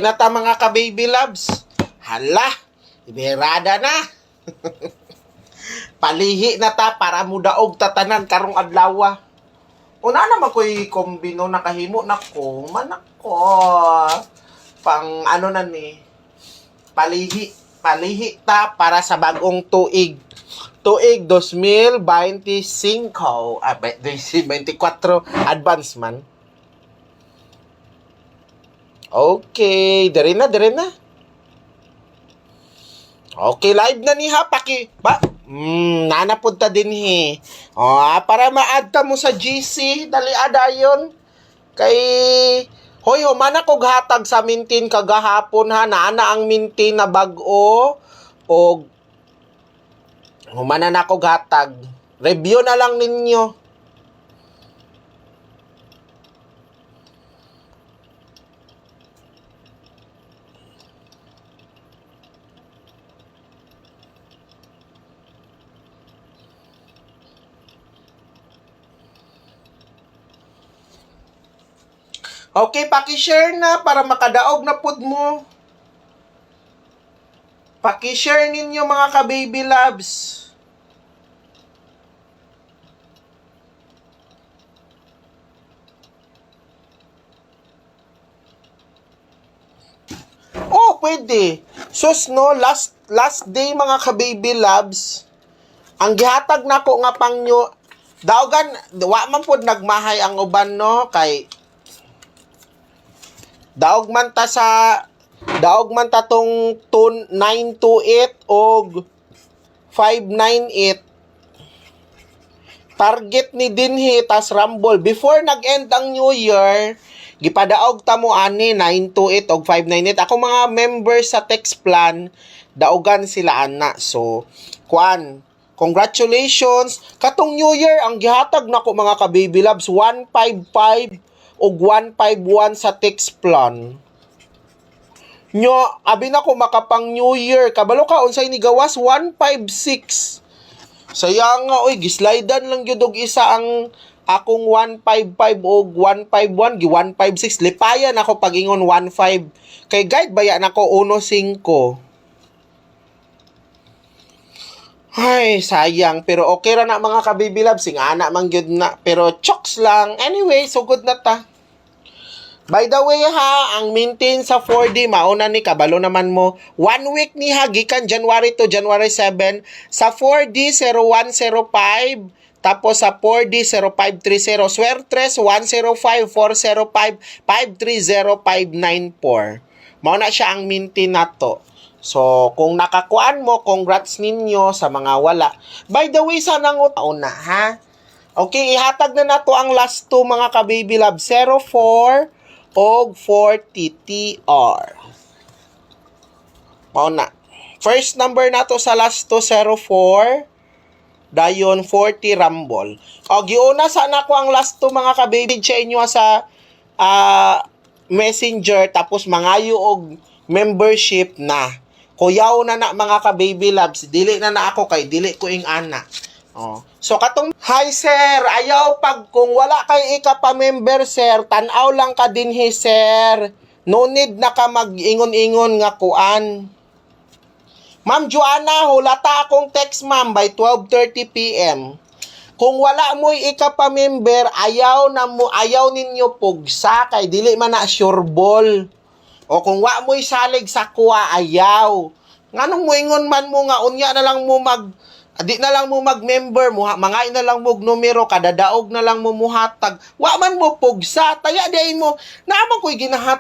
na ta mga ka-baby loves. Hala, iberada na. Palihi na ta para mudaog tatanan karong adlaw. Una naman ko'y kombino nakahimo na ko. Manako. Pang ano na ni. Palihi ta para sa bagong tuig. Tuig 2025. 2024 advance man. Okay, dere na. Okay, live na ni ha, nanapunta din he. Para ma-add ka mo sa GC, dali adayon. Kay, hoy, humana kog hatag sa mintin kagahapon ha, naana ang mintin na bag-o, o humana na kog hatag. Review na lang ninyo. Okay, paki-share na para makadaog na pud mo. Paki-share ninyo mga ka-baby loves. Oh, pwede. Sus no, last day mga ka-baby loves. Ang gihatag nako nga pangyo daogan, wa man pud nagmahay ang uban no kay daog man ta tong 928 og 598. Target ni dinhi tas Rumble before nag-end ang New Year, gipadaog ta mo ani 928 og 598. Ako mga members sa text plan, daogan sila ana. So, congratulations. Katong New Year ang gihatag nako mga ka-baby loves 155 o 151 sa text plan. Nyo, abi na ko makapang New Year. Kabalo ka, unsay ni gawas? 156. Sayang nga, oy, gislidean lang yun og isa ang akong 155 o 151, gi 156. Lipayan ako pag ingon 15. Kay guide, bayan ako 15. Ay, sayang. Pero okay ra na mga ka-baby love. Singana man gyud na. Pero chokes lang. Anyway, so good na ta. By the way ha, ang maintain sa 4D, mauna ni kabalo naman mo. 1 week ni ha, gikan January to January 7. Sa 4D, 0105. Tapos sa 4D, 0530. Swertres, 105, 405, 530, 594. Mauna siya ang maintain na to. So, kung nakakuan mo, congrats ninyo sa mga wala. By the way, sana nga tauna, ha? Okay, ihatag na nato ang last two mga ka-baby love. 04 og 40 TR. Mauna. First number nato sa last two, 04. Dayon, 40 Rumble. O, giuna sana ko ang last two mga ka-baby sa inyo sa Messenger. Tapos, mangayo og membership na. Kuyaw na mga ka-baby loves. Dili na ako kay dili ko ing ana. So katong hi sir, ayaw pag kung wala kay ika pa member sir, tan-aw lang ka dinhi sir. No need na ka mag-ingon-ingon nga kuan. Ma'am Joanna, hulata akong text ma'am by 12:30 PM. Kung wala mo ika pa member, ayaw ninyo pugsa kay dili man na sure ball. O kung wa mo'y salig sa kuha, ayaw. Nganong mo ingon man mo nga, unya na lang mo di na lang mo mag-member, mangay na lang mo numero, kadadaog na lang mo muhatag. Wa man mo pugsa, taya diay mo, naman ko'y ginahatag.